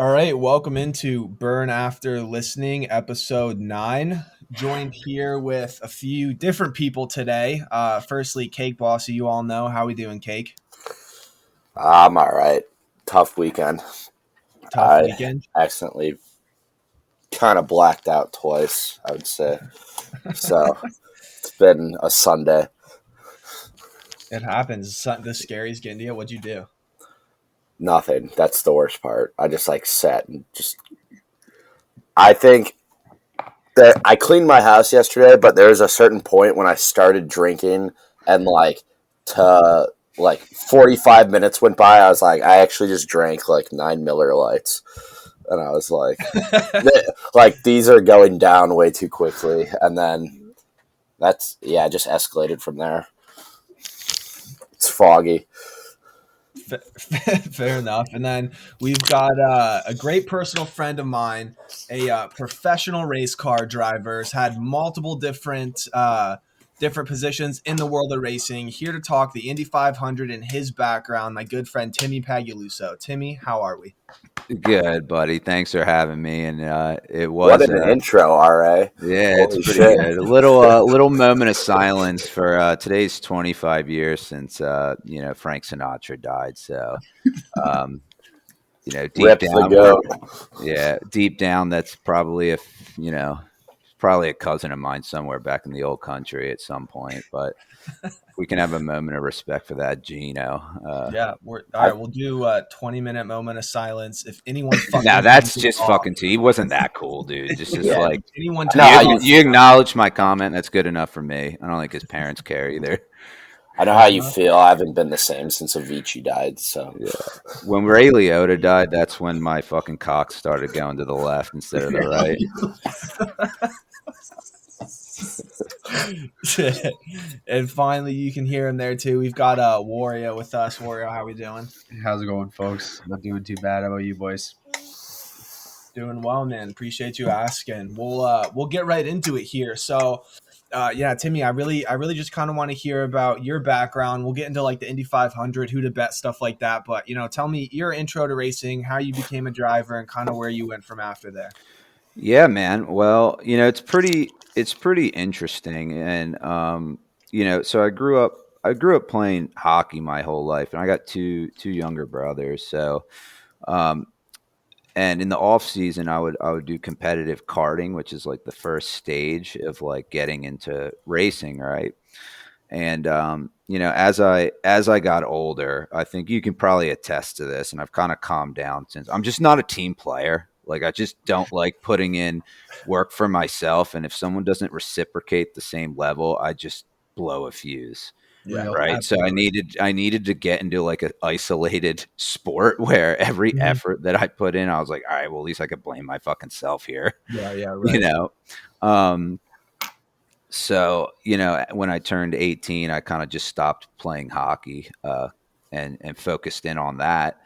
All right, welcome into Burn After Listening, episode 9. Joined here with a few different people today. Firstly, Cake Boss, who you all know. How we doing, Cake? I'm all right. Tough weekend. Tough I weekend. accidentally kind of blacked out twice, I would say. So it's been a Sunday. It happens. The scariest getting to you. What'd you do? Nothing. That's the worst part. I just sat and I think that I cleaned my house yesterday, but there was a certain point when I started drinking and to 45 minutes went by. I was like, I actually just drank 9 Miller Lights. And I was these are going down way too quickly. And then just escalated from there. It's foggy. Fair enough. And then we've got a great personal friend of mine, a professional race car driver, has had multiple different positions in the world of racing. Here to talk the Indy 500 and his background, my good friend Timmy Pagliuso. Timmy, how are we? Good, buddy. Thanks for having me. And it What was, an intro, RA. it's Holy pretty shit. good. A little moment of silence for today's 25 years since Frank Sinatra died. So, um, deep Rip the down, deep down, that's probably probably a cousin of mine somewhere back in the old country at some point. But we can have a moment of respect for that, Gino. Yeah, all right. We'll do a 20-minute moment of silence. If anyone fucking Now that's turns it just off, fucking He wasn't that cool, dude. Just Yeah. like if anyone I know turns how it you off, you acknowledge my comment. That's good enough for me. I don't think his parents care either. I know how you feel. I haven't been the same since Avicii died. So Yeah. When Ray Liotta died, that's when my fucking cock started going to the left instead of the right. and finally, you can hear him there too. We've got Wario with us. Wario, how we doing? How's it going, folks? Not doing too bad. How about you, boys? Doing well, man. Appreciate you asking. We'll get right into it here. So, yeah, Timmy, I really just kind of want to hear about your background. We'll get into like the Indy 500, who to bet, stuff like that. But tell me your intro to racing, how you became a driver, and kind of where you went from after there. Yeah, man. Well, it's pretty interesting, and so I grew up playing hockey my whole life, and I got two younger brothers. So, um, and in the off season, I would do competitive karting, which is like the first stage of like getting into racing, right? And as I got older, I think you can probably attest to this, and I've kind of calmed down since. I'm just not a team player. Like I just don't like putting in work for myself, and if someone doesn't reciprocate the same level, I just blow a fuse. Yeah, Real. Right. So I absolutely. needed to get into like an isolated sport where every Mhm. effort that I put in, I was like, all right, well, at least I could blame my fucking self here. Yeah, you right. know? Um, so, when I turned 18, I kind of just stopped playing hockey and focused in on that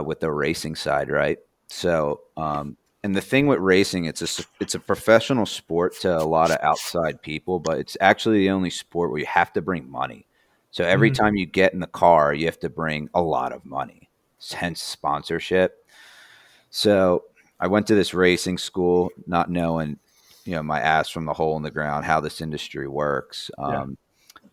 with the racing side, right? So, and the thing with racing, it's a professional sport to a lot of outside people, but it's actually the only sport where you have to bring money. So every Mhm. time you get in the car, you have to bring a lot of money, hence sponsorship. So I went to this racing school, not knowing, my ass from the hole in the ground, how this industry works. Yeah.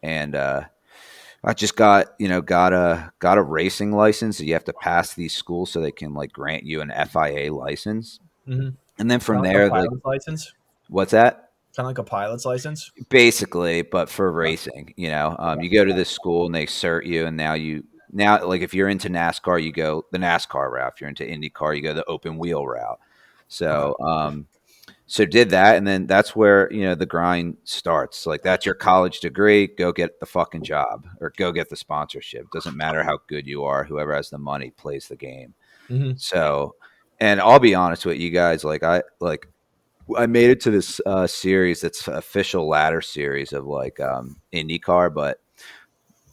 And I just got a racing license. You have to pass these schools so they can like grant you an FIA license. Mm-hmm. And then from Kind of like a there, like, pilot's license. what's that? Kind of like a pilot's license. Basically, but for Yeah. racing, Okay. you go to this school and they cert you, and now like if you're into NASCAR, you go the NASCAR route. If you're into IndyCar, you go the open wheel route. Okay. So did that, and then that's where the grind starts. Like that's your college degree. Go get the fucking job, or go get the sponsorship. Doesn't matter how good you are. Whoever has the money plays the game. Mm-hmm. So, and I'll be honest with you guys. I made it to this series that's official ladder series of like IndyCar, but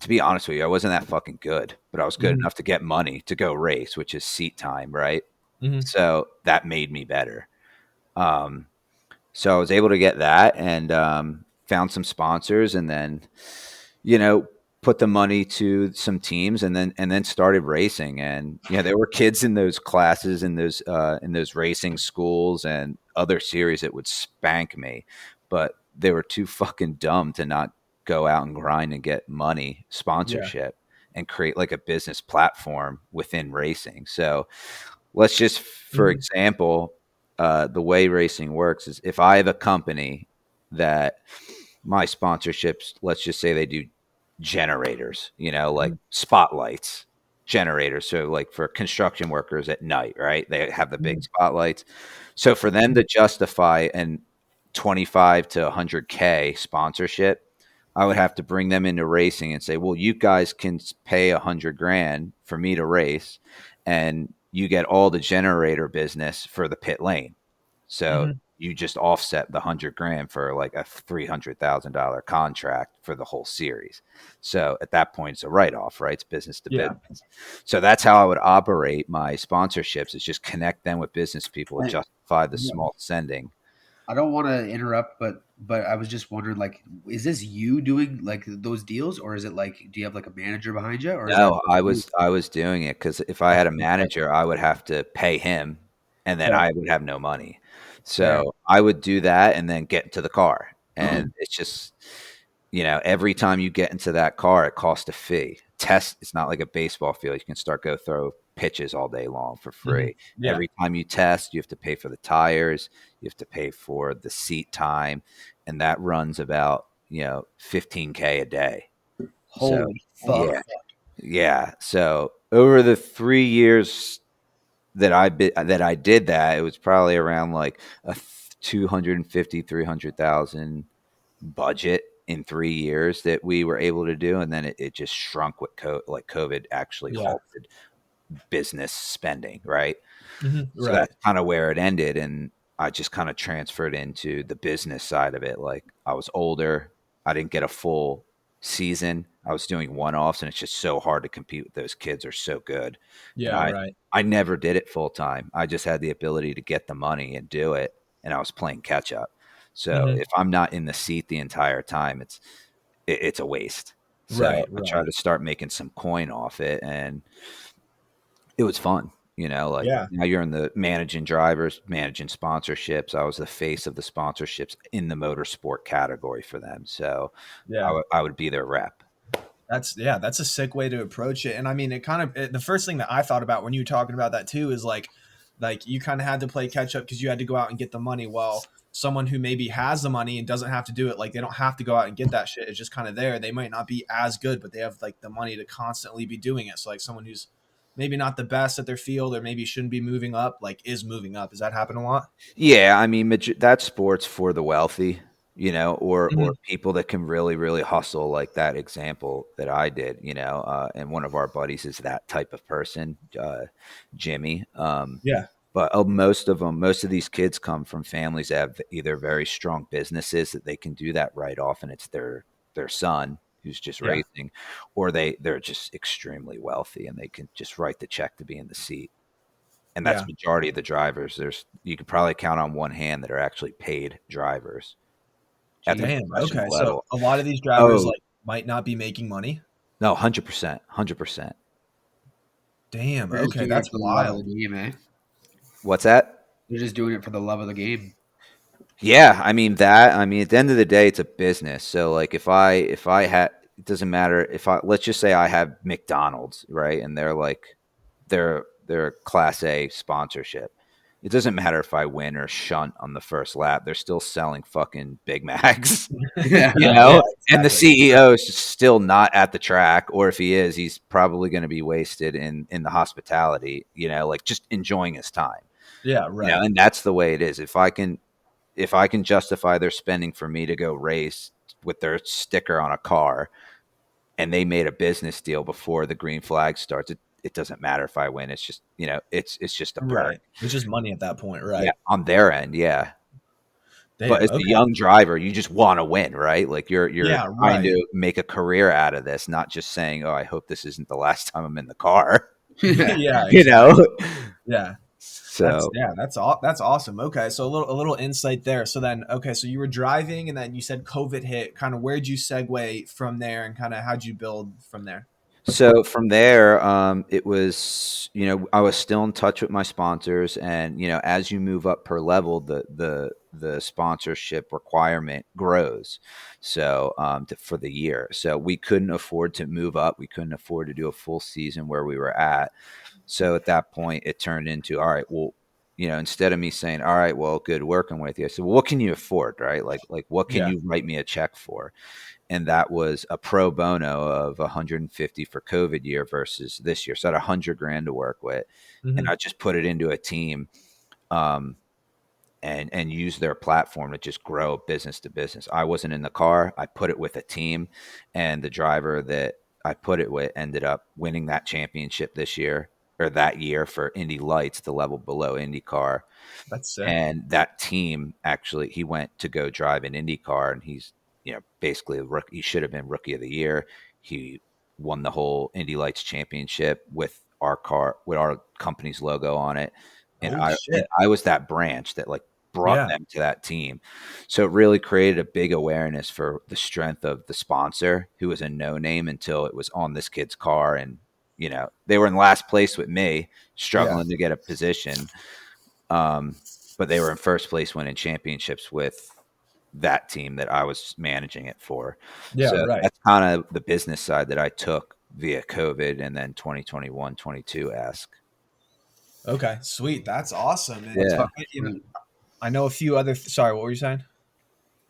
to be honest with you, I wasn't that fucking good. But I was good Mm-hmm. enough to get money to go race, which is seat time, right? Mm-hmm. So that made me better. Um, so I was able to get that and found some sponsors, and then you know put the money to some teams and then started racing. And there were kids in those classes in those racing schools and other series that would spank me, but they were too fucking dumb to not go out and grind and get money sponsorship and create like a business platform within racing. So let's just, for example, the way racing works is if I have a company that my sponsorships, let's just say they do generators, like spotlights, generators. So like for construction workers at night, right? They have the big spotlights. So for them to justify an 25 to 100K sponsorship, I would have to bring them into racing and say, well, you guys can pay 100 grand for me to race and you get all the generator business for the pit lane. So you just offset the 100 grand for like a $300,000 contract for the whole series. So at that point, it's a write-off, right? It's business to business. So that's how I would operate my sponsorships, is just connect them with business people and justify the small sending. I don't want to interrupt, but I was just wondering, like, is this you doing like those deals, or is it like, do you have like a manager behind you? Or No, I was doing it because if I had a manager, I would have to pay him, and then I would have no money. So I would do that and then get into the car, and it's just every time you get into that car, it costs a fee. It's not like a baseball field; you can go throw pitches all day long for free. Every time you test, you have to pay for the tires, you have to pay for the seat time, and that runs about $15K a day. Holy fuck! Yeah. So over the 3 years that I did that, it was probably around like a 250, 300,000 budget in 3 years that we were able to do, and then it just shrunk with COVID actually halted business spending, right? So that's kind of where it ended, and I just kind of transferred into the business side of it. Like, I was older, I didn't get a full season. I was doing one-offs, and it's just so hard to compete with those kids. Are so good. I never did it full time. I just had the ability to get the money and do it, and I was playing catch up. So if I'm not in the seat the entire time, it's a waste. So I tried to start making some coin off it, and it was fun. Now you're in the managing drivers, managing sponsorships. I was the face of the sponsorships in the motorsport category for them. So I would be their rep. That's a sick way to approach it. And I mean, the first thing that I thought about when you were talking about that too is like you kind of had to play catch up because you had to go out and get the money. Well, someone who maybe has the money and doesn't have to do it, like they don't have to go out and get that shit. It's just kind of there. They might not be as good, but they have like the money to constantly be doing it. So like someone who's maybe not the best at their field or maybe shouldn't be moving up, like is moving up. Does that happen a lot? Yeah. I mean, that's sports for the wealthy, or people that can really, really hustle, like that example that I did, and one of our buddies is that type of person, Jimmy. But most of these kids come from families that have either very strong businesses that they can do that right off, and it's their son who's just racing, or they're just extremely wealthy and they can just write the check to be in the seat. And that's majority of the drivers. You could probably count on one hand that are actually paid drivers. At the professional level. So a lot of these drivers might not be making money. No, 100%. Damn. Okay, that's wild. Game, eh? What's that? They're just doing it for the love of the game. Yeah, I mean, at the end of the day, it's a business. So like if I had, it doesn't matter let's just say I have McDonald's, right? And they're like they're class A sponsorship. It doesn't matter if I win or shunt on the first lap. They're still selling fucking Big Macs, Exactly. And the CEO is still not at the track, or if he is, he's probably going to be wasted in the hospitality, like just enjoying his time. Yeah, right. And that's the way it is. If I can justify their spending for me to go race with their sticker on a car, and they made a business deal before the green flag starts, it doesn't matter if I win. It's just, it's just a perk. Right. It's just money at that point, right? Yeah, on their end, yeah. Damn, but as a young driver, you just want to win, right? Like you're trying to make a career out of this, not just saying, "Oh, I hope this isn't the last time I'm in the car." Yeah, Yeah. So That's awesome. Okay, so a little insight there. So then, okay, so you were driving, and then you said COVID hit. Kind of where'd you segue from there, and kind of how'd you build from there? So from there, it was, I was still in touch with my sponsors, and as you move up per level, the sponsorship requirement grows. So for the year, so we couldn't afford to move up. We couldn't afford to do a full season where we were at. So at that point, it turned into, all right, well, instead of me saying, all right, well, good working with you, I said, well, what can you afford, right? Like what can Yeah. you write me a check for? And that was a pro bono of 150 for COVID year versus this year. So I had 100 grand to work with, and Hmm. I just put it into a team, um, and use their platform to just grow business to business. I wasn't in the car. I put it with a team, and the driver that I put it with ended up winning that championship this year or that year for Indy Lights, the level below IndyCar. That's sick. And that team actually, he went to go drive an Indy car, and he's basically a rookie. He should have been rookie of the year. He won the whole Indy Lights championship with our car, with our company's logo on it, and Holy I shit. I was that branch that like brought Yeah. them to that team. So it really created a big awareness for the strength of the sponsor, who was a no name until it was on this kid's car, and they were in last place with me, Yeah. struggling to get a position. But they were in first place winning championships with that team that I was managing it for. Yeah. So Right. that's kind of the business side that I took via COVID and then 2021, 22 esque. Okay. Sweet. That's awesome. And That's Yeah. fucking. I know a few other. Sorry, what were you saying?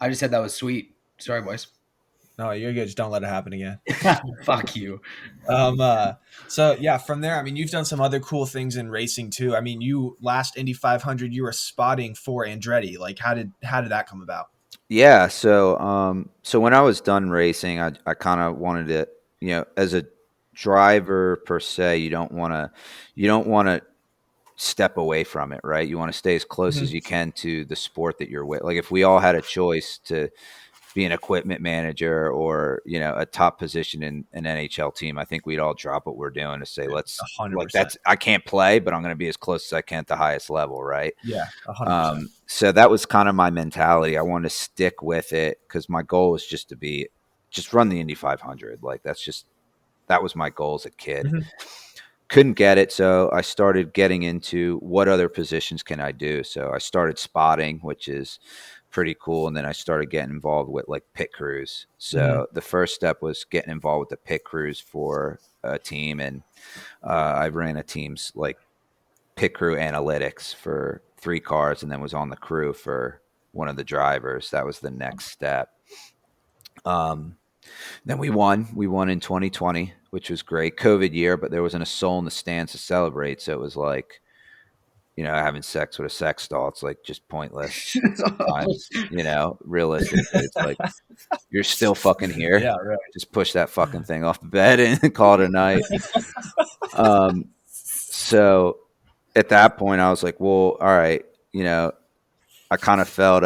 I just said that was sweet. Sorry, boys. No, you're good. Just don't let it happen again. Fuck you. Um, uh, so yeah, from there, I mean, you've done some other cool things in racing too. I mean, you last Indy 500, you were spotting for Andretti. Like, how did that come about? Yeah. So when I was done racing, I kind of wanted to, as a driver per se, you don't want to step away from it, right? You want to stay as close Mhm. as you can to the sport that you're with. Like if we all had a choice to be an equipment manager or a top position in an NHL team, I think we'd all drop what we're doing to say, let's, like, 100%. that's, I can't play, but I'm going to be as close as I can at the highest level, right? Yeah, 100%. So that was kind of my mentality. I wanted to stick with it because my goal was just run the Indy 500. Like that was my goal as a kid. Mhm. Couldn't get it, so I started getting into what other positions can I do. So I started spotting, which is pretty cool, and then I started getting involved with like pit crews. Mhm. So the first step was getting involved with the pit crews for a team, and I ran a team's like pit crew analytics for 3 cars, and then was on the crew for one of the drivers. That was the next step. Um, then we won. We won in 2020, which was great. COVID year, but there wasn't a soul in the stands to celebrate. So it was like, having sex with a sex doll. It's like just pointless sometimes, realistically. It's like, you're still fucking here. Yeah, right. Just push that fucking thing off the bed and call it a night. Um, so at that point, I was like, well, all right, I kind of felt,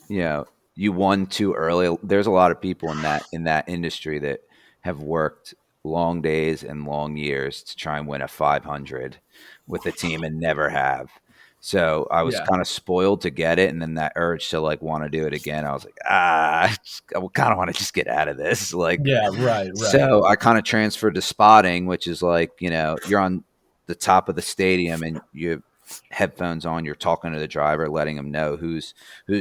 you know, you won too early. There's a lot of people in that industry that have worked long days and long years to try and win a 500 with the team and never have. So I was Yeah. kind of spoiled to get it, and then that urge to like want to do it again. I was like, I kind of want to just get out of this. Like, Yeah, right, right. so I kind of transferred to spotting, which is like, you're on the top of the stadium and you have headphones on, you're talking to the driver, letting him know who's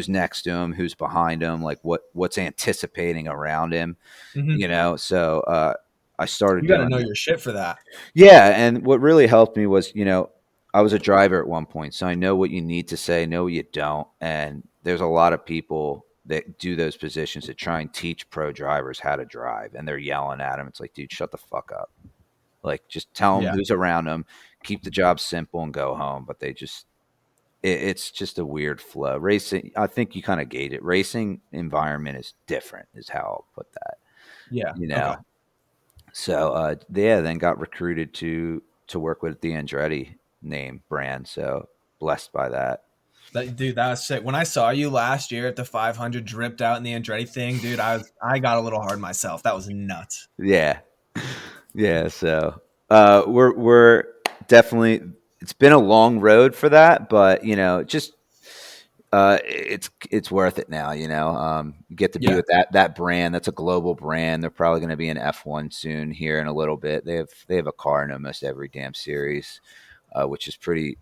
next to him, who's behind him, like what's anticipating around him, Mhm. So I started You got to doing know that. your shit for that. Yeah, and what really helped me was, I was a driver at one point, so I know what you need to say, know what you don't, and there's a lot of people that do those positions that try and teach pro drivers how to drive, and they're yelling at them. It's like, dude, shut the fuck up. Like, just tell them Yeah. who's around them, keep the job simple, and go home. But it's just a weird flow. Racing, I think you kind of gauge it. Racing environment is different, is how I'll put that. Yeah. You Okay. know, so yeah, then got recruited to work with the Andretti name brand. So blessed by that. Dude, that was sick. When I saw you last year at the 500 dripped out in the Andretti thing, dude, I got a little hard myself. That was nuts. Yeah, yeah. So we're definitely it's been a long road for that, but just it's worth it now. You get to be Yeah. with that brand. That's a global brand. They're probably going to be in F1 soon here in a little bit. They have a car in almost every damn series, which is pretty.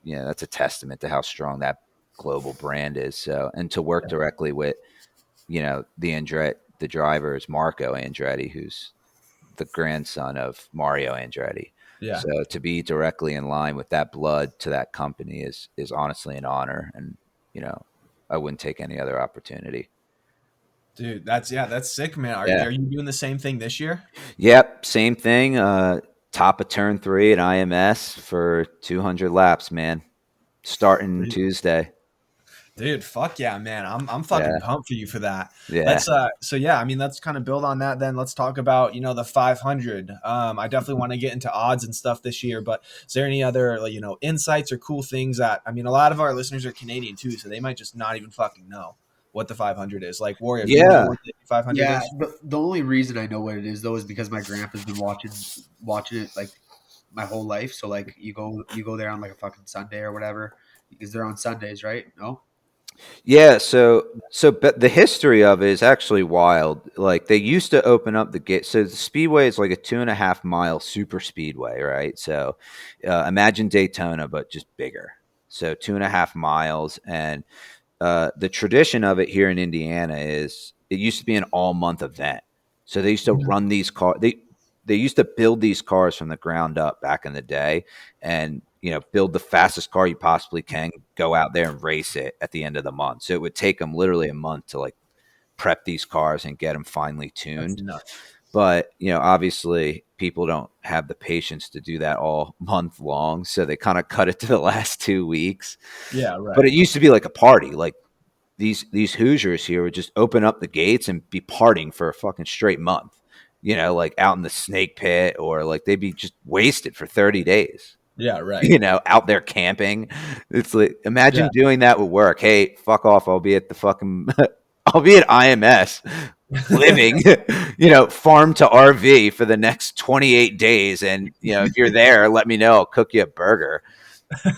That's a testament to how strong that global brand is. So, and to work directly with the driver is Marco Andretti, who's the grandson of Mario Andretti. Yeah. So to be directly in line with that blood to that company is honestly an honor, and you know I wouldn't take any other opportunity. Dude, that's sick, man. Yeah. Are you doing the same thing this year? Yep. Same thing. Top of turn 3 at IMS for 200 laps, man. Starting Tuesday. Dude, fuck yeah, man. I'm fucking Yeah. pumped for you for that. Yeah. So yeah, I mean, let's kind of build on that then. Let's talk about, the 500. I definitely want to get into odds and stuff this year, but is there any other, like, insights or cool things that, I mean, a lot of our listeners are Canadian too, so they might just not even fucking know what the 500 is. Like, Wario, do you know Yeah. what the 500 Yeah, is? the only reason I know what it is though is because my grandpa's been watching it like my whole life. So like you go there on like a fucking Sunday or whatever because they're on Sundays, right? No. Yeah, but the history of it is actually wild. Like they used to open up the gate. So the speedway is like a 2.5 mile super speedway, right? So imagine Daytona, but just bigger. So 2.5 miles, and the tradition of it here in Indiana is it used to be an all month event. So they used to run these cars. They used to build these cars from the ground up back in the day, and build the fastest car you possibly can, go out there and race it at the end of the month. So it would take them literally a month to like prep these cars and get them finely That's tuned. nuts. But obviously people don't have the patience to do that all month long, so they kind of cut it to the last 2 weeks. Yeah, But right. it used to be like a party. Like these Hoosiers here would just open up the gates and be partying for a fucking straight month. Like out in the snake pit, or like they'd be just wasted for 30 days. Yeah, right. Out there camping. It's like Yeah. imagine doing that with work. Hey, fuck off! I'll be at the fucking I'll be at IMS living, farm to RV for the next 28 days. And if you're there, let me know. I'll cook you a burger.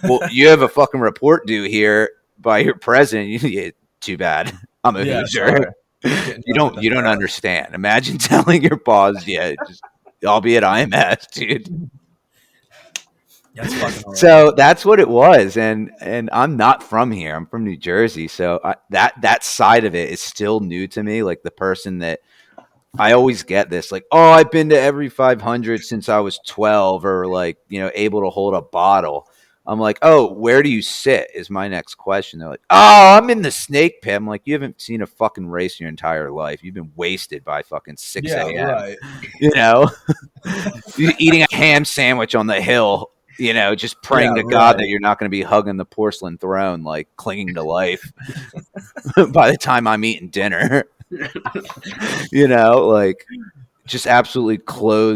Well, you have a fucking report due here by your president. Too bad. I'm a Yeah, Hoosier. sorry. Get in You touch with don't them, you don't bro. understand. Imagine telling your boss, yeah, just I'll be at IMS, dude. That's fucking hilarious. So that's what it was, and I'm not from here. I'm from New Jersey, so that side of it is still new to me. Like the person that I always get this, like, oh, I've been to every 500 since I was 12, or like, able to hold a bottle. I'm like, oh, where do you sit? Is my next question. They're like, oh, I'm in the snake pit. I'm like, you haven't seen a fucking race your entire life. You've been wasted by fucking 6 Yeah, a.m. right. You know, you're eating a ham sandwich on the hill. Just Yeah, praying to God that right. you're not going to be hugging the porcelain throne, like clinging to life by the time I'm eating dinner. Like just absolutely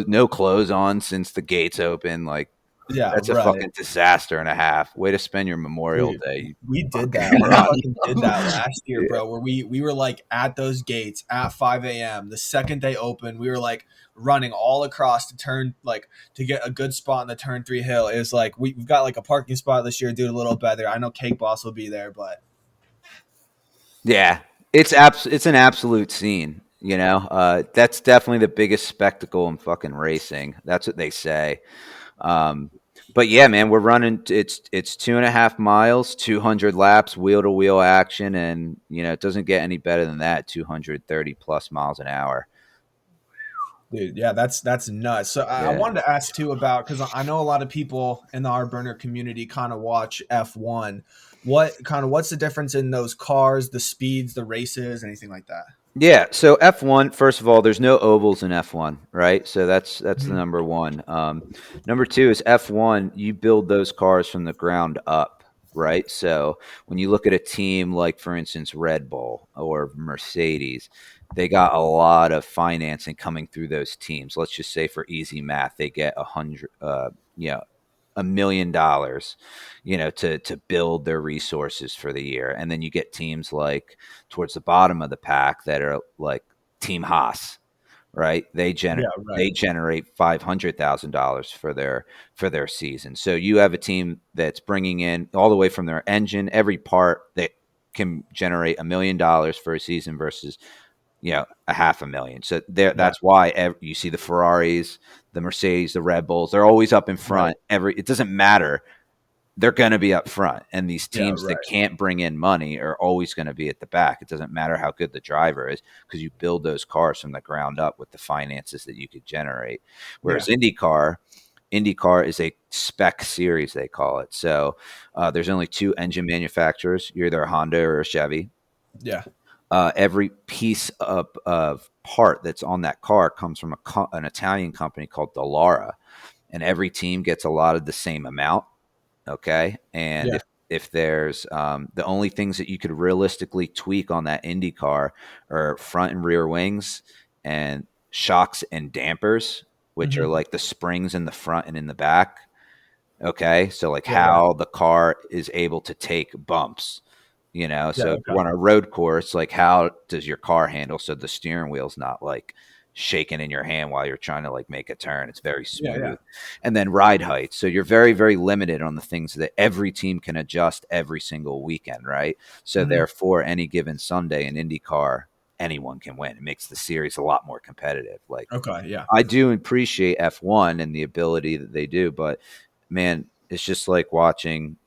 no clothes on since the gates open. Like Yeah, that's a right. fucking disaster and a half. Way to spend your Memorial Dude, Day, you we did that. fucking We moron. fucking did that last year, Yeah. bro. Where we were like at those gates at 5 a.m. The second they opened, we were like running all across the turn, like to get a good spot in the turn 3 hill. It was like we've got like a parking spot this year, do it a little better. I know Cake Boss will be there, but Yeah, it's an absolute scene. That's definitely the biggest spectacle in fucking racing. That's what they say. Um, but yeah, man, we're running. It's 2.5 miles, 200 laps, wheel to wheel action, and it doesn't get any better than that. 230 plus miles an hour. dude, yeah, that's nuts. So I Yeah. wanted to ask too about, because I know a lot of people in the R burner community kind of watch F1. What's the difference in those cars, the speeds, the races, anything like that? Yeah, so F1, first of all, there's no ovals in F1, right? So that's the Mhm. number one. Number two is F1, you build those cars from the ground up, right? So when you look at a team like, for instance, Red Bull or Mercedes, they got a lot of financing coming through those teams. Let's just say for easy math, they get you know, $1 million, to build their resources for the year. And then you get teams like towards the bottom of the pack that are like Team Haas, right? They Yeah, right. generate $500,000 for their season. So you have a team that's bringing in all the way from their engine, every part that can generate $1 million for a season versus a $500,000. So there, Yeah, that's why you see the Ferraris, the Mercedes, the Red Bulls. They're always up in right. front. It doesn't matter, they're going to be up front. And these Yeah, teams that right. can't bring in money are always going to be at the back. It doesn't matter how good the driver is because you build those cars from the ground up with the finances that you could generate. Yeah. Whereas IndyCar is a spec series, they call it. So there's only two engine manufacturers. You're either a Honda or a Chevy. Yeah. Every piece of part that's on that car comes from an Italian company called Dallara, and every team gets a lot of the same amount. Okay. And Yeah. if there's the only things that you could realistically tweak on that Indy car are front and rear wings and shocks and dampers, which are Hmm. like the springs in the front and in the back. Okay. So like Yeah, right. how the car is able to take bumps, Yeah, so if okay. you're on a road course, like how does your car handle so the steering wheel's not like shaking in your hand while you're trying to like make a turn? It's very Yeah, yeah. smooth. And then ride height. So you're very, very limited on the things that every team can adjust every single weekend, right? So Hmm. therefore, any given Sunday in IndyCar, anyone can win. It makes the series a lot more competitive. Like Okay, yeah. I do appreciate F1 and the ability that they do, but man, it's just like watching,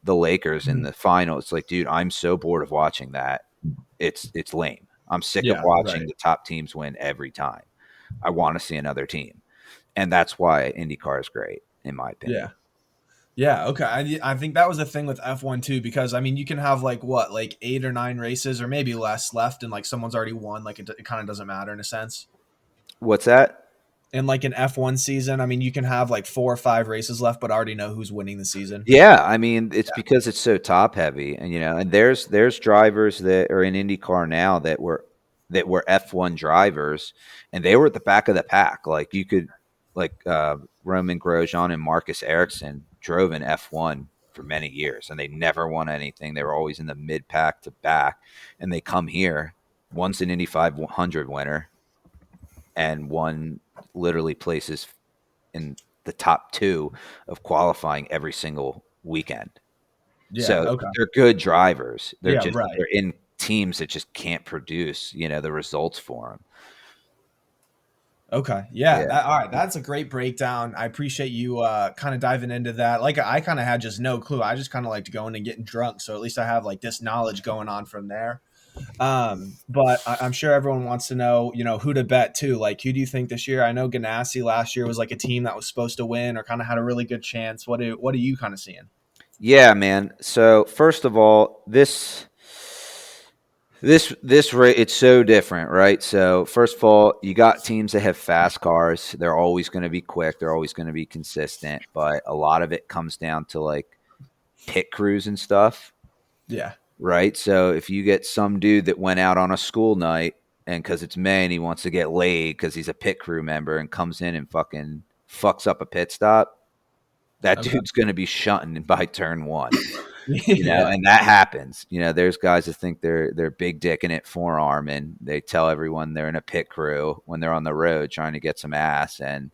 the Lakers in Mhm. the final. It's like, dude, I'm so bored of watching that. It's lame. I'm sick of Yeah, watching right. the top teams win every time. I want to see another team. And that's why IndyCar is great, in my opinion. Yeah. Yeah, okay. I think that was the thing with F1 too, because I mean, you can have like what, like 8 or 9 races or maybe less left, and like someone's already won. Like it kind of doesn't matter in a sense. What's that? In like an F1 season, I mean, you can have like 4 or 5 races left, but already know who's winning the season. Yeah, I mean, it's Yeah. because it's so top heavy, and and there's drivers that are in IndyCar now that were F1 drivers, and they were at the back of the pack. Like you could, like Roman Grosjean and Marcus Ericsson drove in F1 for many years, and they never won anything. They were always in the mid pack to back, and they come here. Once an Indy 500 winner, and one literally places in the top two of qualifying every single weekend. Yeah. So Okay. they're good drivers. Yeah. Right. They're in teams that just can't produce, the results for them. Okay. Yeah. Yeah. All right. That's a great breakdown. I appreciate you kind of diving into that. Like I kind of had just no clue. I just kind of liked going and getting drunk. So at least I have like this knowledge going on from there. But I'm sure everyone wants to know, who to bet too. Like, who do you think this year? I know Ganassi last year was like a team that was supposed to win or kind of had a really good chance. What are you kind of seeing? Yeah, man. So first of all, this rate, it's so different, right? So first of all, you got teams that have fast cars. They're always going to be quick. They're always going to be consistent. But a lot of it comes down to like pit crews and stuff. Yeah. Right. So if you get some dude that went out on a school night and because it's May and he wants to get laid because he's a pit crew member and comes in and fucking fucks up a pit stop, that Okay. dude's going to be shunting by turn one. Yeah. And that happens. There's guys that think they're big dick in it forearm, and they tell everyone they're in a pit crew when they're on the road trying to get some ass, and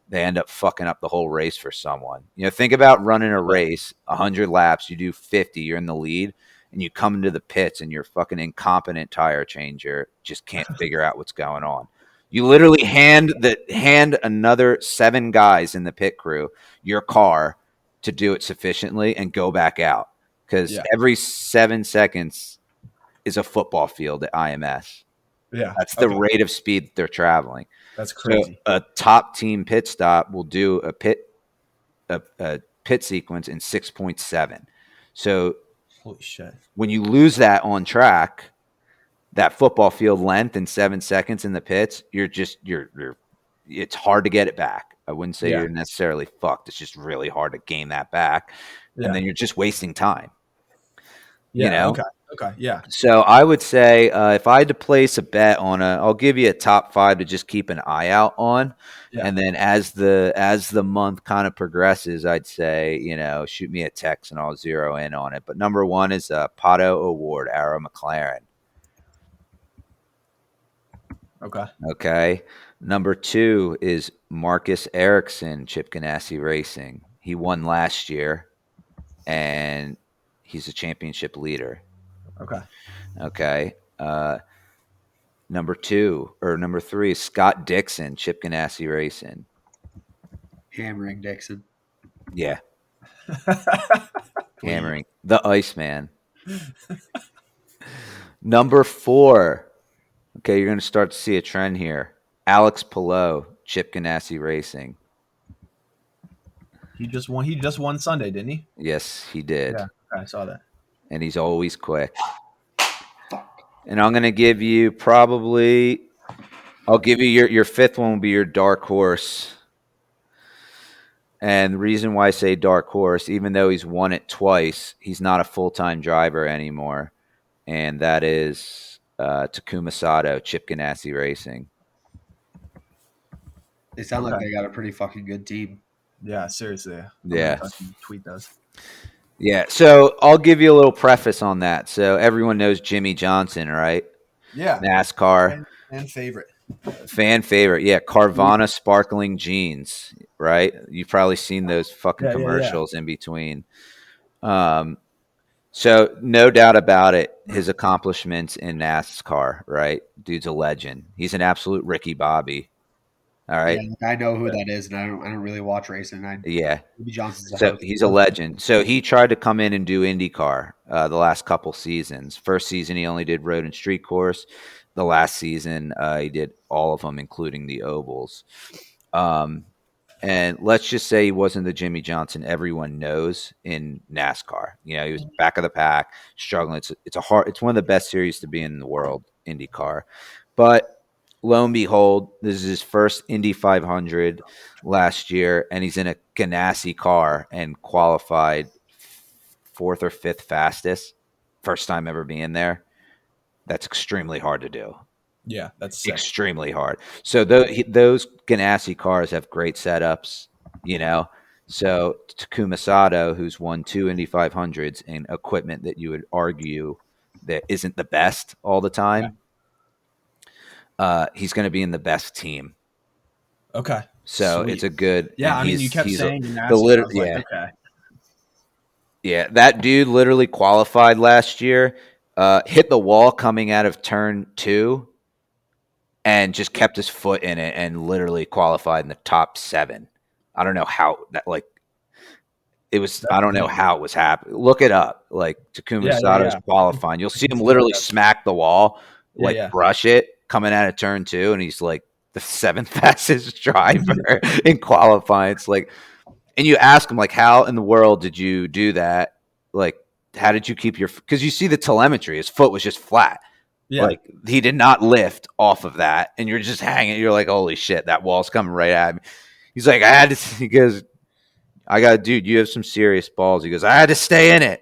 they end up fucking up the whole race for someone. Think about running a race, 100 laps, you do 50, you're in the lead, and you come into the pits and your fucking incompetent tire changer just can't figure out what's going on. You literally hand another 7 guys in the pit crew your car to do it sufficiently and go back out because Yeah. every 7 seconds is a football field at IMS. Yeah. That's the Okay. rate of speed that they're traveling. That's So crazy. a top team pit stop will do a pit sequence in 6.7. So Holy shit. when you lose that on track, that football field length in 7 seconds in the pits, you're it's hard to get it back. I wouldn't say Yeah. you're necessarily fucked. It's just really hard to gain that back. And Yeah. then you're just wasting time, you Yeah. know? Okay. Okay. Yeah. So I would say if I had to place a bet on I'll give you a top 5 to just keep an eye out on, Yeah. and then as the month kind of progresses, I'd say shoot me a text and I'll zero in on it. But number 1 is Pato Award, Arrow McLaren. Okay. Okay. Number 2 is Marcus Ericsson, Chip Ganassi Racing. He won last year, and he's a championship leader. Okay. Okay. Number 3 is Scott Dixon, Chip Ganassi Racing. Hammering Dixon. Yeah, Please. hammering the Iceman. Number 4. Okay, you're going to start to see a trend here. Alex Pillow, Chip Ganassi Racing. He just won. He just won Sunday, didn't he? Yes, he did. Yeah, I saw that. And he's always quick. And I'm going to give you I'll give you your 5th one will be your dark horse. And the reason why I say dark horse, even though he's won it twice, he's not a full-time driver anymore. And that is Takuma Sato, Chip Ganassi Racing. They sound like Okay. they got a pretty fucking good team. Yeah, seriously. I'm Yeah. gonna fucking tweet those. Yeah, so I'll give you a little preface on that. So everyone knows Jimmy Johnson, right? Yeah. NASCAR. And favorite. Fan favorite. Yeah, Carvana sparkling jeans, right? You've probably seen those fucking Yeah. commercials in between. So no doubt about it, his accomplishments in NASCAR, right? Dude's a legend. He's an absolute Ricky Bobby. All right. Yeah, like, I know who that is, and I don't really watch racing. Yeah. Maybe Johnson's the So host. he's a legend. So he tried to come in and do IndyCar the last couple seasons. First season, he only did road and street course. The last season, he did all of them, including the ovals. And let's just say he wasn't the Jimmy Johnson everyone knows in NASCAR. You know, he was back of the pack, struggling. It's one of the best series to be in the world, IndyCar. But lo and behold, this is his first Indy 500 last year, and he's in a Ganassi car and qualified 4th or 5th fastest. First time ever being there. That's extremely hard to do. Yeah, that's sick. Extremely hard. So those Ganassi cars have great setups, you know. So Takuma Sato, who's won 2 Indy 500s and equipment that you would argue that isn't the best all the time, he's going to be in the best team. Okay. So Sweet. it's a good. Yeah, I mean, you kept saying Okay. Yeah, that dude literally qualified last year, hit the wall coming out of turn 2, and just kept his foot in it and literally qualified in the top 7. I don't know how that it was. I don't know how it was happening. Look it up. Like Takuma Sato's qualifying. You'll see him literally smack the wall, brush it coming out of turn 2, and he's like the 7th fastest driver in qualifying. It's like, and you ask him like, how in the world did you do that? Like, how did you keep because you see the telemetry, his foot was just flat. Yeah. Like he did not lift off of that, and you're just hanging. You're like, holy shit, that wall's coming right at me. He's like, he goes, dude, you have some serious balls. He goes, I had to stay in it.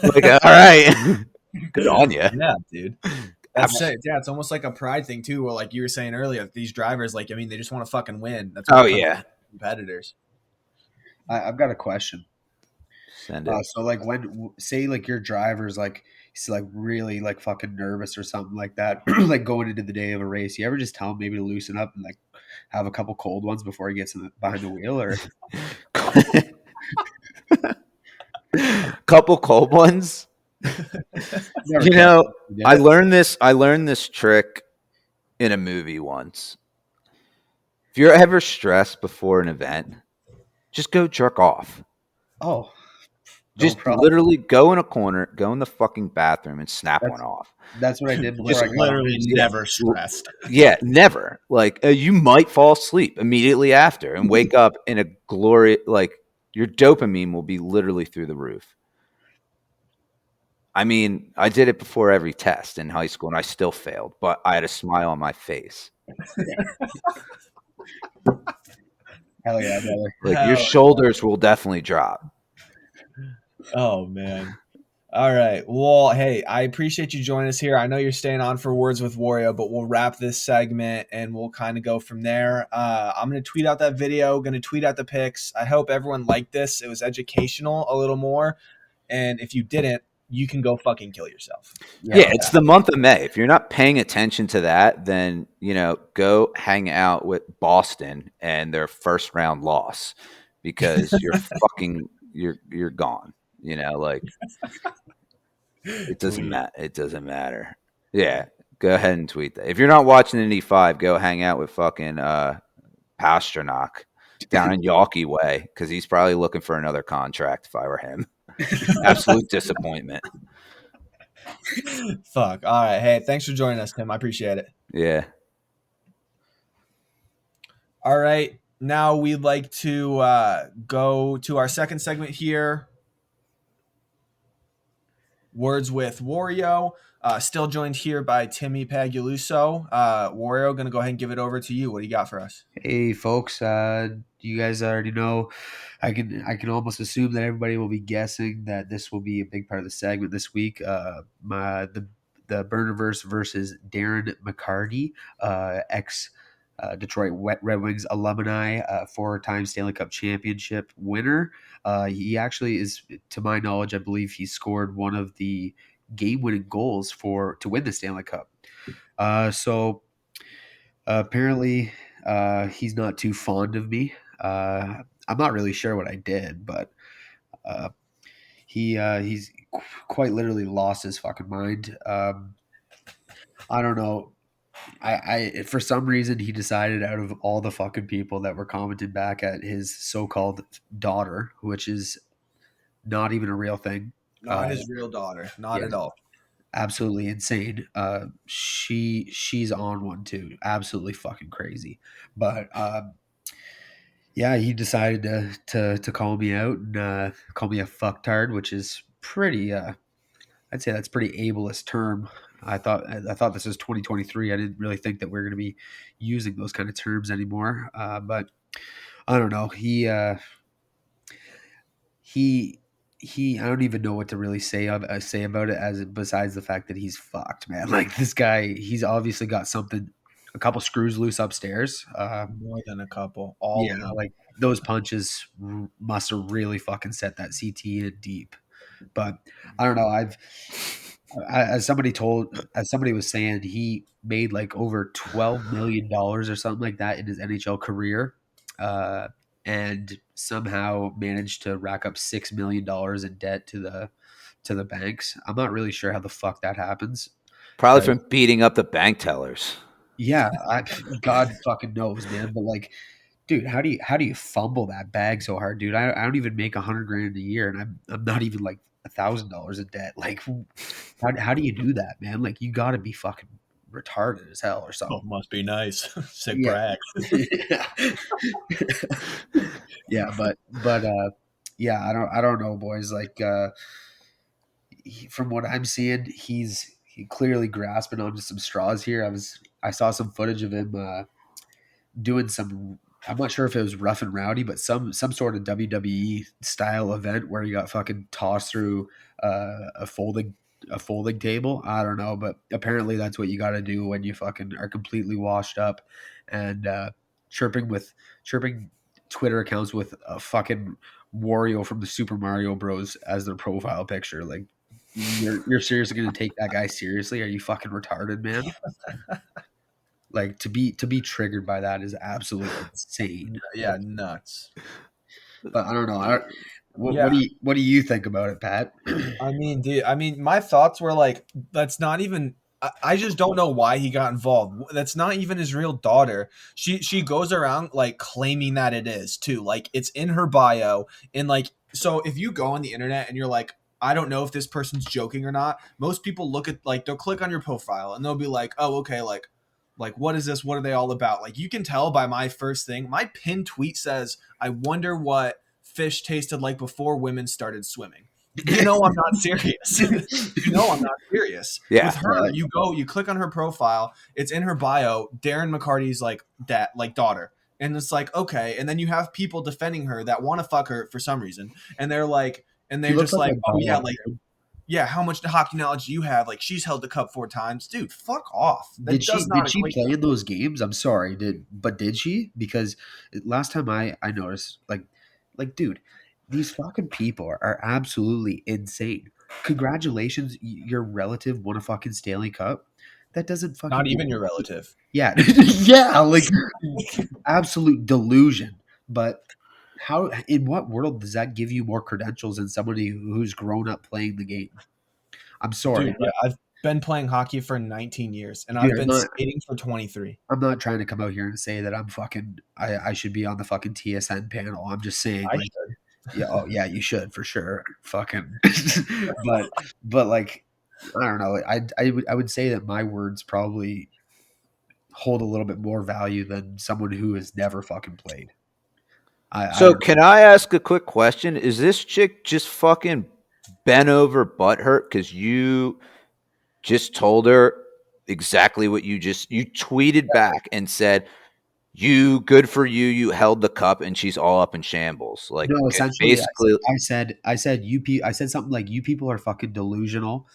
Like, all right. Good on you. Yeah, dude. That's it. Yeah, it's almost like a pride thing too, where like you were saying earlier, these drivers, like, I mean, they just want to fucking win. That's competitors. I've got a question. Send it. So like when say like your driver's like he's like really like fucking nervous or something like that, like going into the day of a race, you ever just tell him maybe to loosen up and like have a couple cold ones before he gets behind the wheel, or couple cold ones? You know, I learned this trick in a movie once. If you're ever stressed before an event, just go jerk off. Oh. Just literally go in a corner, go in the fucking bathroom, and snap one off. That's what I did before. Just literally never stressed. Yeah, never. Like you might fall asleep immediately after and wake up in a glory. Like your dopamine will be literally through the roof. I mean, I did it before every test in high school, and I still failed, but I had a smile on my face. Hell yeah, brother! Like your shoulders will definitely drop. Oh, man. All right. Well, hey, I appreciate you joining us here. I know you're staying on for Words with Wario, but we'll wrap this segment and we'll kind of go from there. I'm going to tweet out that video, going to tweet out the pics. I hope everyone liked this. It was educational a little more. And if you didn't, you can go fucking kill yourself. Yeah, it's the month of May. If you're not paying attention to that, then go hang out with Boston and their first round loss because you're gone. Like it doesn't matter. It doesn't matter. Yeah, go ahead and tweet that. If you're not watching Indy 5, go hang out with fucking Pasternak down in Yawkey Way because he's probably looking for another contract. If I were him, absolute disappointment. Fuck. All right. Hey, thanks for joining us, Tim. I appreciate it. Yeah. All right. Now we'd like to go to our second segment here. Words with Wario. Still joined here by Timmy Pagliuso. Wario, going to go ahead and give it over to you. What do you got for us? Hey, folks. You guys already know. I can almost assume that everybody will be guessing that this will be a big part of the segment this week. The Burnerverse versus Darren McCarty, ex Detroit Red Wings alumni, 4-time Stanley Cup championship winner. He actually is, to my knowledge, I believe he scored one of the game-winning goals to win the Stanley Cup. So apparently, he's not too fond of me. I'm not really sure what I did, but he's quite literally lost his fucking mind. I don't know. I for some reason he decided out of all the fucking people that were commenting back at his so-called daughter, which is not even a real thing. Not his real daughter. Not at all. Absolutely insane. She's on one too. Absolutely fucking crazy. But yeah, he decided to call me out and call me a fucktard, which is pretty. I'd say that's pretty ableist term. I thought this was 2023. I didn't really think that we are going to be using those kind of terms anymore. But I don't know. He I don't even know what to really say about it as besides the fact that he's fucked, man. Like this guy, he's obviously got a couple screws loose upstairs. More than a couple. All of them. Like those punches must have really fucking set that CT in deep. But I don't know. As somebody was saying, he made like over $12 million or something like that in his NHL career, and somehow managed to rack up $6 million in debt to the banks. I'm not really sure how the fuck that happens. Probably from beating up the bank tellers. Yeah, God fucking knows, man. But like, dude, how do you fumble that bag so hard, dude? I don't even make $100,000 a year, and I'm not even like $1,000 in debt. Like, how do you do that, man? Like, you got to be fucking retarded as hell or something. Oh, must be nice. Sick brag. Yeah, but yeah, I don't know, boys. Like, from what I'm seeing, he clearly grasping onto some straws here. I saw some footage of him doing some. I'm not sure if it was rough and rowdy, but some sort of WWE style event where he got fucking tossed through a folding table. I don't know, but apparently that's what you got to do when you fucking are completely washed up and chirping Twitter accounts with a fucking Wario from the Super Mario Bros as their profile picture. Like, you're seriously gonna take that guy seriously? Are you fucking retarded, man? Like, to be triggered by that is absolutely insane. Yeah, nuts. But I don't know. What do you think about it, Pat? I mean, dude. My thoughts were like, that's not even. I just don't know why he got involved. That's not even his real daughter. She goes around like claiming that it is too. Like it's in her bio. And like, so if you go on the internet and you're like, I don't know if this person's joking or not. Most people look at like they'll click on your profile and they'll be like, oh, okay, like what is this? What are they all about? Like you can tell by my first thing. My pinned tweet says, I wonder what fish tasted like before women started swimming. I'm not serious. I'm not serious. Yeah. With her, you click on her profile, it's in her bio, Darren McCarty's like daughter. And it's like, okay. And then you have people defending her that want to fuck her for some reason. And they're like, just like, oh yeah, like, yeah, how much hockey knowledge do you have? Like, she's held the cup 4 times. Dude, fuck off. Did she play in those games? I'm sorry. Did she? Because last time I noticed, like, dude, these fucking people are absolutely insane. congratulations, your relative won a fucking Stanley Cup. That doesn't fucking Not even your relative. Yeah, yeah, like absolute delusion. But how? In what world does that give you more credentials than somebody who's grown up playing the game? I'm sorry, Dude, yeah, I've been playing hockey for 19 years, and dude, I've been skating for 23. I'm not trying to come out here and say that I should be on the fucking TSN panel. I'm just saying, I like, should. yeah, oh yeah, you should for sure, fucking. but like, I don't know. I would say that my words probably hold a little bit more value than someone who has never fucking played. I So don't can I ask a quick question? Is this chick just fucking bent over butthurt because you just told her exactly what you tweeted back and said, you good for you, you held the cup, and she's all up in shambles. Like No, it's essentially, basically I said I said something like you people are fucking delusional.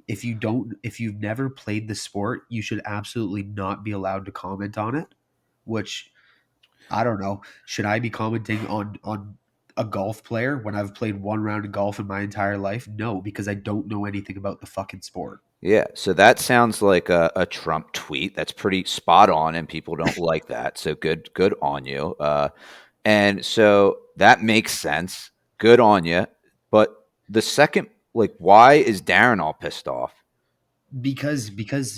If you've never played the sport, you should absolutely not be allowed to comment on it. Which I don't know. Should I be commenting on a golf player when I've played one round of golf in my entire life? No, because I don't know anything about the fucking sport. yeah. So that sounds like a Trump tweet. That's pretty spot on, and people don't like that. So good on you. And so that makes sense. Good on you. But the second, like, why is Darren all pissed off? Because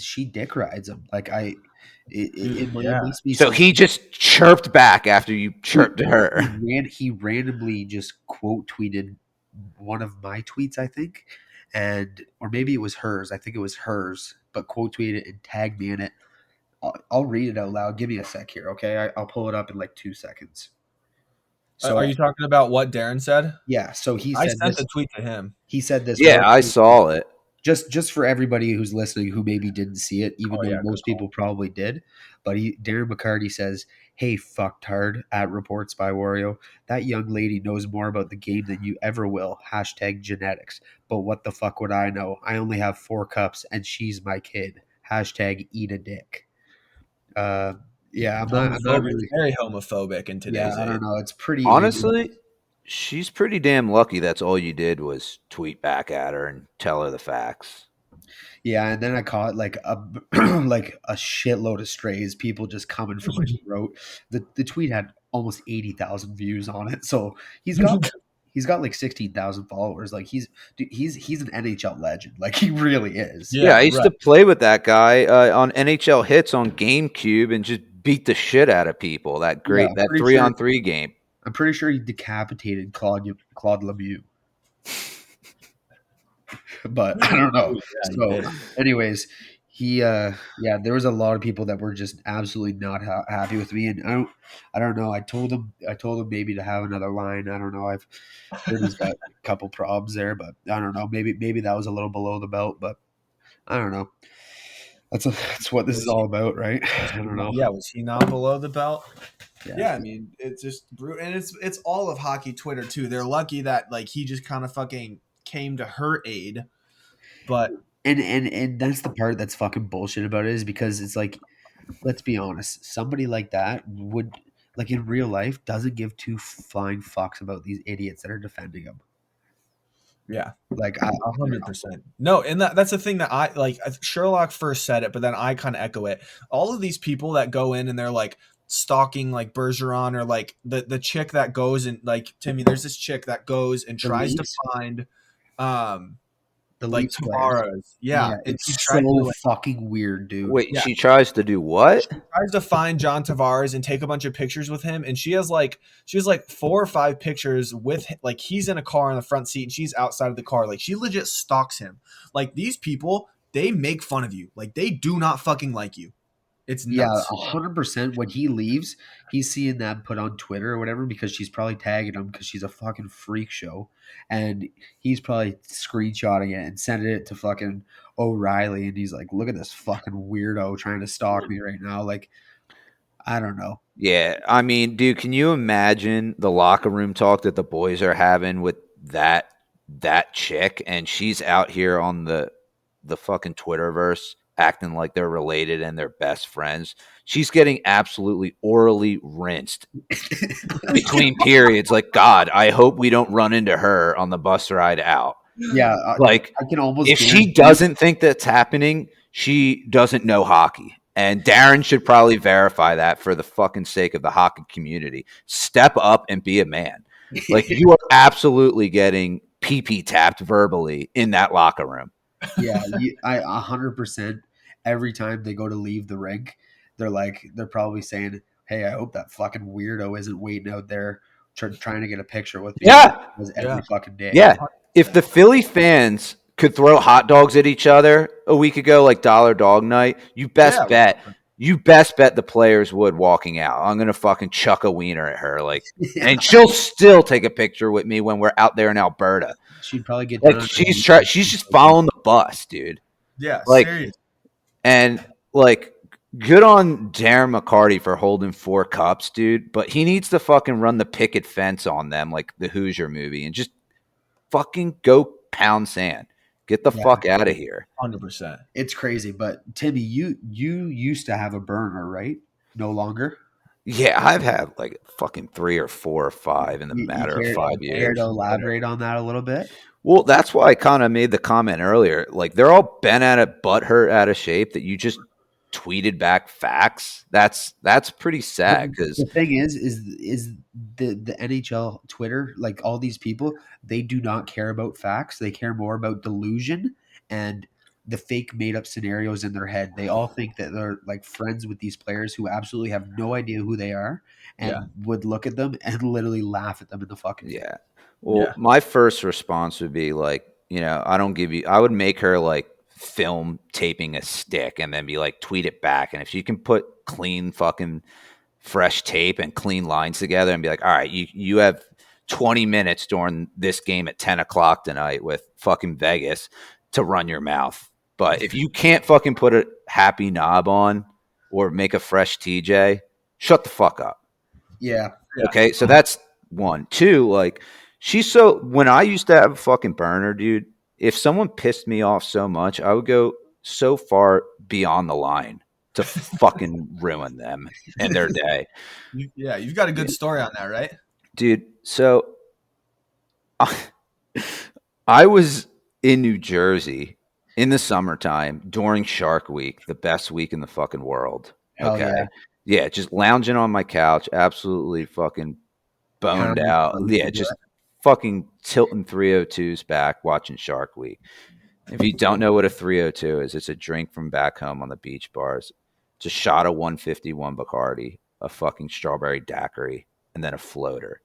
she dick rides him. Like it Yeah. must be So he just chirped back after you chirped her. he randomly just quote tweeted one of my tweets, I think, and or maybe it was hers. I think it was hers, but quote tweeted it and tagged me in it. I'll read it out loud. Give me a sec here, okay? I'll pull it up in like 2 seconds. So Are you talking about what Darren said? yeah, so he I said sent this. the tweet to him. He said this. Yeah, I saw it. Just for everybody who's listening who maybe didn't see it, even Oh, though yeah, most people probably did. But Darren McCarty says, "Hey, fucktard," at reports by Wario. That young lady knows more about the game than you ever will. Hashtag genetics. But what the fuck would I know? I only have 4 cups and she's my kid. Hashtag eat a dick. Yeah, I'm not Homophobic, really. very homophobic in Yeah, today's I age. don't know. It's pretty. Honestly, she's pretty damn lucky that's all you did was tweet back at her and tell her the facts. Yeah, and then I caught like a like a shitload of strays, people just coming for my throat. The tweet had almost 80,000 views on it, so he's got like 16,000 followers. Like he's an NHL legend. Like he really is. Yeah, I used right. to play with that guy on NHL Hits on GameCube and just beat the shit out of people. That Yeah, that pretty 3-on-3 game. I'm pretty sure he decapitated Claude Lemieux. But I don't know. Yeah, So, anyways, there was a lot of people that were just absolutely not happy with me, and I don't know. I told him maybe to have another line. I don't know. I've heard he's got a couple problems there, but I don't know. Maybe that was a little below the belt, but I don't know. That's what this is all about, right? I don't know. Yeah, was he not below the belt? Yeah. Yeah, I mean, it's just brutal, and it's all of hockey Twitter too. They're lucky that like he just kind of fucking came to her aid, but And that's the part that's fucking bullshit about it, is because it's like, let's be honest, somebody like that would, like, in real life, doesn't give 2 flying fucks about these idiots that are defending him. yeah, Like 100%. No, and that's the thing that I like. Sherlock first said it, but then I kind of echo it. All of these people that go in and they're like stalking like Bergeron, or like the chick that goes and like Timmy. There's this chick that goes and tries to Leafs? find the like Leafs players. Tavares. Yeah, and it's she so tried to like, fucking weird, dude. Wait, Yeah. she tries to do what? tries to find John Tavares and take a bunch of pictures with him, and she has like 4 or 5 pictures with like he's in a car in the front seat and she's outside of the car. Like she legit stalks him. Like these people, they make fun of you. Like they do not fucking like you. It's Yeah, nuts. 100%. When he leaves, he's seeing that put on Twitter or whatever, because she's probably tagging him because she's a fucking freak show, and he's probably screenshotting it and sending it to fucking O'Reilly, and he's like, "Look at this fucking weirdo trying to stalk me right now." Like, I don't know. Yeah, I mean, dude, can you imagine the locker room talk that the boys are having with that chick, and she's out here on the fucking Twitterverse acting like they're related and they're best friends. She's getting absolutely orally rinsed between periods. Like, God, I hope we don't run into her on the bus ride out. Yeah, Like, I can almost if she guarantee- doesn't think that's happening, she doesn't know hockey. And Darren should probably verify that for the fucking sake of the hockey community. Step up and be a man. Like, you are absolutely getting pee-pee tapped verbally in that locker room. Yeah, I 100%. Every time they go to leave the rink, they're probably saying, "Hey, I hope that fucking weirdo isn't waiting out there trying to get a picture with me." Yeah. Every fucking day. Yeah. If the Philly fans could throw hot dogs at each other a week ago, like Dollar Dog Night, you best bet the players would walking out. I'm gonna fucking chuck a wiener at her, like, and she'll still take a picture with me when we're out there in Alberta. She'd probably get Like, done. she's just following the bus, dude. Yeah, Like, serious. and like, good on Darren McCarty for holding 4 cups, dude. But he needs to fucking run the picket fence on them, like the Hoosier movie, and just fucking go pound sand. Get the fuck out of here. 100%. It's crazy, but Timmy, you used to have a burner, right? No longer. Yeah, I've had like fucking 3 or 4 or 5 in the matter of 5 Care years. to elaborate on that a little bit? Well, that's why I kind of made the comment earlier. Like, they're all bent at it, butthurt, out of shape that you just tweeted back facts. That's pretty sad because The thing is the NHL Twitter, like all these people, they do not care about facts. They care more about delusion and the fake made up scenarios in their head. They all think that they're like friends with these players who absolutely have no idea who they are and would look at them and literally laugh at them in the fucking face. yeah. Well, my first response would be like, I would make her like film taping a stick and then be like, tweet it back. And if you can put clean fucking fresh tape and clean lines together and be like, all right, you have 20 minutes during this game at 10 o'clock tonight with fucking Vegas to run your mouth. But if you can't fucking put a happy knob on or make a fresh TJ, shut the fuck up. Yeah. Okay. So that's 1. 2, like, when I used to have a fucking burner, dude, if someone pissed me off so much, I would go so far beyond the line to fucking ruin them and their day. You've got a good story on that, right? Dude, so I was in New Jersey in the summertime during Shark Week, the best week in the fucking world. Hell Okay. Yeah, just lounging on my couch, absolutely fucking boned out. Yeah, just fucking tilting 302s back watching Shark Week. If you don't know what a 302 is, it's a drink from back home on the beach bars. It's a shot of 151 Bacardi, a fucking strawberry daiquiri, and then a floater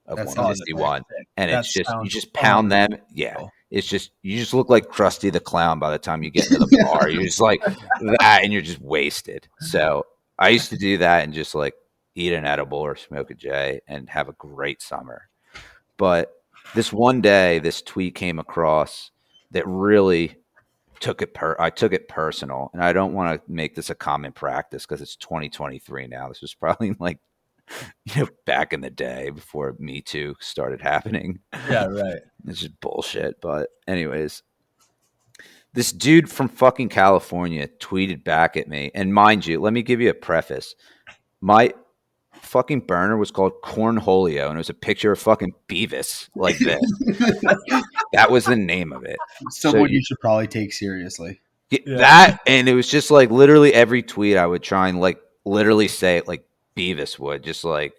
of That sounds 151. And That it's just, you sounds just pound them. Yeah. It's just, you just look like Krusty the Clown by the time you get into the bar. You're just like that, and you're just wasted. So I used to do that and just like eat an edible or smoke a J and have a great summer. But this one day, this tweet came across that really I took it personal, and I don't want to make this a common practice because it's 2023 now. This was probably like, back in the day before Me Too started happening. Yeah, right. It's just bullshit. But anyways, this dude from fucking California tweeted back at me, and mind you, let me give you a preface. My fucking burner was called Cornholio, and it was a picture of fucking Beavis like this. That was the name of it. Someone you should probably take seriously. That, and it was just like literally every tweet I would try and like literally say it like Beavis would, just like,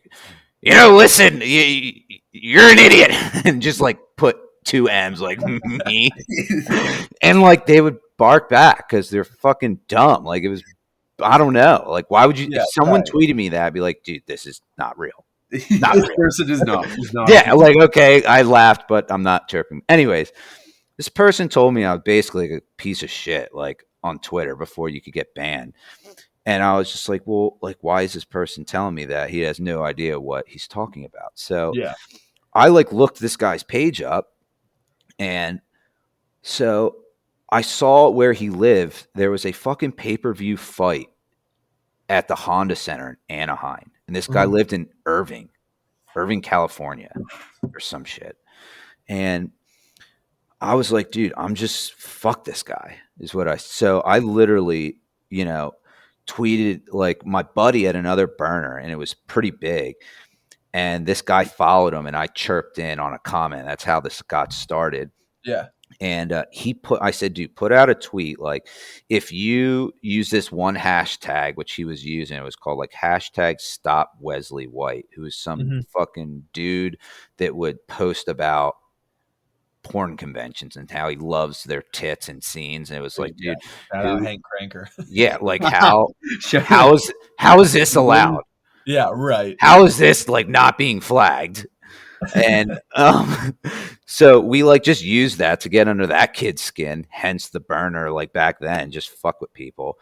listen, you're an idiot, and just like put 2 M's like me, and like they would bark back because they're fucking dumb. Like, it was, I don't know, like, why would you? If someone tweeted me that, I'd be like, dude, this is not real. Not This real. person is not. Yeah, like, okay, I laughed, but I'm not chirping. Anyways, this person told me I was basically a piece of shit, like, on Twitter before you could get banned. And I was just like, well, like, why is this person telling me that? He has no idea what he's talking about. So I like looked this guy's page up, and so I saw where he lived. There was a fucking pay-per-view fight at the Honda Center in Anaheim. And this guy lived in Irving, California, or some shit. And I was like, dude, I'm just, fuck this guy, so I literally, tweeted, like, my buddy had another burner, and it was pretty big. And this guy followed him, and I chirped in on a comment. That's how this got started. Yeah. And I said, dude, put out a tweet. Like, if you use this one hashtag, which he was using, it was called like hashtag stop Wesley White, who is some Mm-hmm. fucking dude that would post about porn conventions and how he loves their tits and scenes. And it was like, dude, Shout out Hank Cranker. yeah, like Sure. how is this allowed? Yeah, right. How is this like not being flagged? And so we like just used that to get under that kid's skin, hence the burner. Like back then, just fuck with people.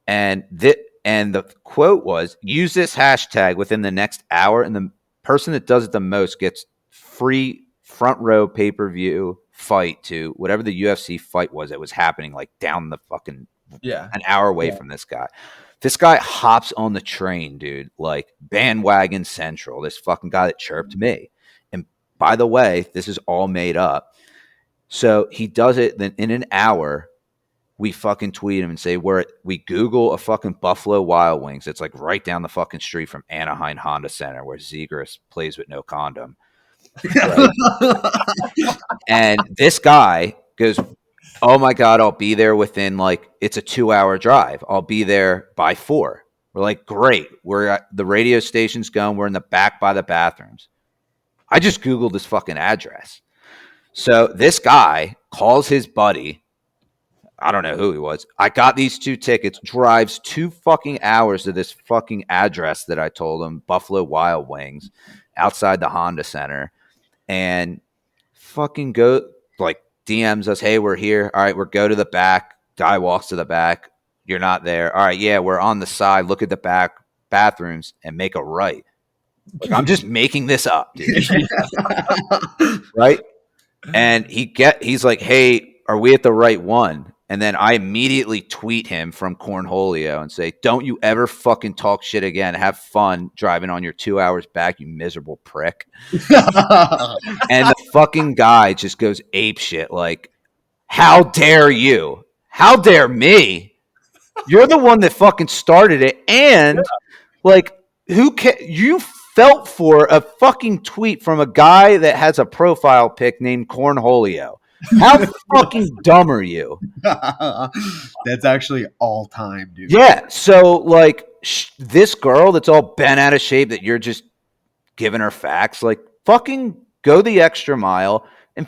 And the quote was, use this hashtag within the next hour, and the person that does it the most gets free front row pay-per-view fight to whatever the UFC fight was that was happening like down the fucking an hour away from this guy. This guy hops on the train, dude, like bandwagon central. This fucking guy that chirped me. And by the way, this is all made up. So he does it. Then in an hour, we fucking tweet him and say we Google a fucking Buffalo Wild Wings. It's like right down the fucking street from Anaheim Honda Center where Zegras plays with no condom. Right? And this guy goes, oh my God, I'll be there within it's a 2-hour drive. I'll be there by 4. We're like, great. We're at the radio station's going. We're in the back by the bathrooms. I just Googled this fucking address. So this guy calls his buddy. I don't know who he was. I got these 2 tickets, drives 2 fucking hours to this fucking address that I told him, Buffalo Wild Wings, outside the Honda Center, and fucking go DMs us, hey, we're here. All right, we're go to the back. Guy walks to the back. You're not there. All right, yeah, we're on the side. Look at the back bathrooms and make a right. Like, I'm just making this up, dude. Right? And he's like, hey, are we at the right one? And then I immediately tweet him from Cornholio and say, don't you ever fucking talk shit again. Have fun driving on your 2 hours back, you miserable prick. And the fucking guy just goes ape shit. Like, how dare you? How dare me? You're the one that fucking started it. And you felt for a fucking tweet from a guy that has a profile pic named Cornholio. How fucking dumb are you? That's actually all time, dude. Yeah. So this girl that's all bent out of shape that you're just giving her facts, fucking go the extra mile and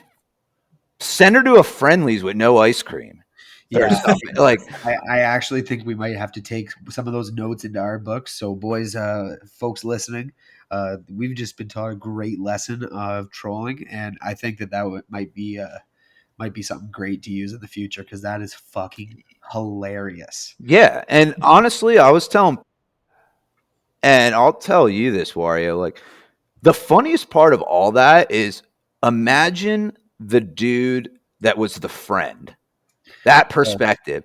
send her to a Friendlies with no ice cream. Yeah. I actually think we might have to take some of those notes into our books. So boys, folks listening, we've just been taught a great lesson of trolling, and I think that might be something great to use in the future, because that is fucking hilarious. Yeah. And honestly, I was telling, and I'll tell you this, Wario, the funniest part of all that is, imagine the dude that was the friend. That perspective.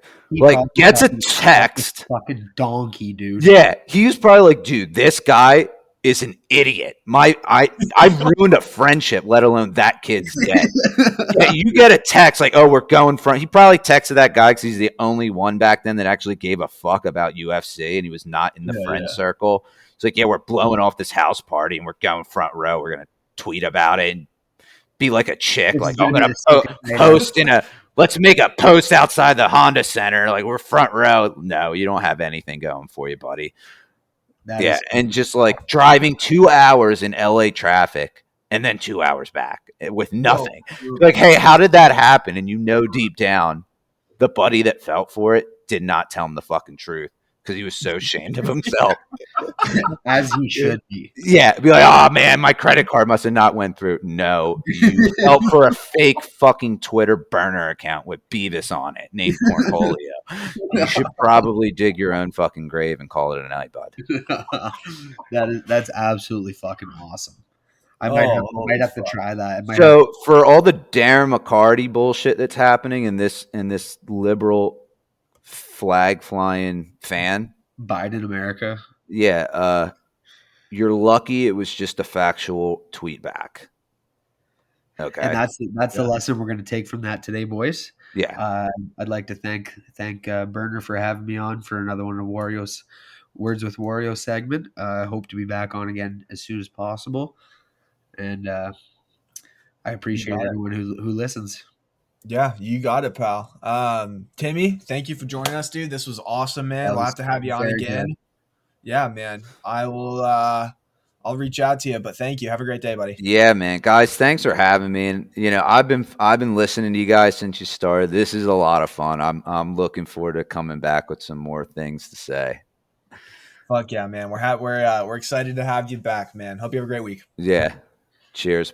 Gets a text. Fucking donkey, dude. Yeah. He was probably like, dude, this guy is an idiot. I ruined a friendship, let alone that kid's dead. Yeah, you get a text like, oh, we're going front. He probably texted that guy because he's the only one back then that actually gave a fuck about UFC, and he was not in the friend circle. It's like, yeah, we're blowing off this house party and we're going front row. We're going to tweet about it and be like a chick. I'm going to post let's make a post outside the Honda Center. We're front row. No, you don't have anything going for you, buddy. And just driving 2 hours in LA traffic and then 2 hours back with nothing. Hey, how did that happen? And deep down, the buddy that felt for it did not tell him the fucking truth because he was so ashamed of himself. As he should be. Yeah, be like, oh man, my credit card must have not went through. No, you felt for a fake fucking Twitter burner account with Beavis on it named Cornholio. You should probably dig your own fucking grave and call it a night, bud. That's absolutely fucking awesome. I might have to try that. So for all the Darren McCarty bullshit that's happening in this liberal flag flying fan, Biden America. Yeah, you're lucky it was just a factual tweet back. Okay, and that's the lesson we're going to take from that today, boys. Yeah, I'd like to thank Burner for having me on for another one of Wario's Words with Wario segment. I hope to be back on again as soon as possible. And I appreciate got it. everyone who listens. Yeah, you got it, pal. Timmy, thank you for joining us, dude. This was awesome, man. That We'll was have to have you on very again. good. Yeah, man. I will I'll reach out to you, but thank you. Have a great day, buddy. Yeah, man, guys, thanks for having me. And I've been listening to you guys since you started. This is a lot of fun. I'm looking forward to coming back with some more things to say. Fuck yeah, man. We're excited to have you back, man. Hope you have a great week. Yeah. Cheers.